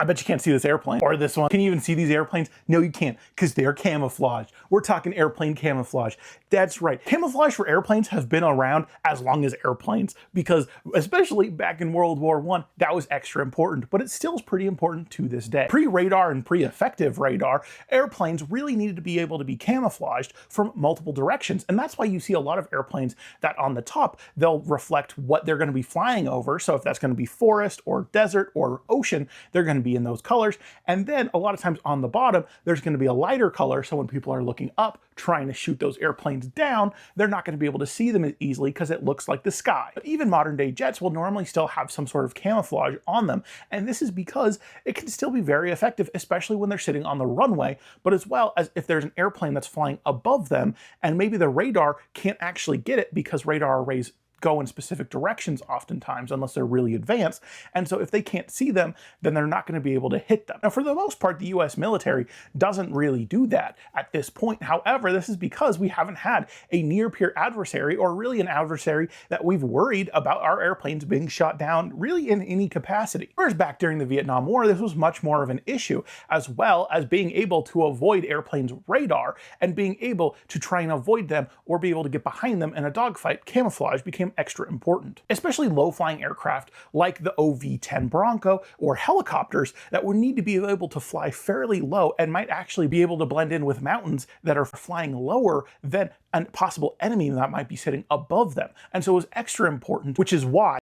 I bet you can't see this airplane or this one. Can you even see these airplanes? No, you can't, because they're camouflaged. We're talking airplane camouflage. That's right. Camouflage for airplanes has been around as long as airplanes, because especially back in World War I, that was extra important, but it still is pretty important to this day. Pre-radar and pre-effective radar, airplanes really needed to be able to be camouflaged from multiple directions. And that's why you see a lot of airplanes that on the top, they'll reflect what they're going to be flying over. So if that's going to be forest or desert or ocean, they're going to be in those colors. And then a lot of times on the bottom, there's going to be a lighter color. So when people are looking up, trying to shoot those airplanes down, they're not going to be able to see them as easily because it looks like the sky. But even modern day jets will normally still have some sort of camouflage on them. And this is because it can still be very effective, especially when they're sitting on the runway, but as well as if there's an airplane that's flying above them and maybe the radar can't actually get it because radar arrays go in specific directions oftentimes unless they're really advanced. And so if they can't see them, then they're not going to be able to hit them. Now, for the most part, the US military doesn't really do that at this point. However, this is because we haven't had a near-peer adversary, or really an adversary that we've worried about our airplanes being shot down really in any capacity. Whereas back during the Vietnam War, this was much more of an issue, as well as being able to avoid airplanes' radar and being able to try and avoid them or be able to get behind them in a dogfight. Camouflage became extra important, especially low-flying aircraft like the OV-10 Bronco or helicopters that would need to be able to fly fairly low and might actually be able to blend in with mountains that are flying lower than a possible enemy that might be sitting above them. And so it was extra important, which is why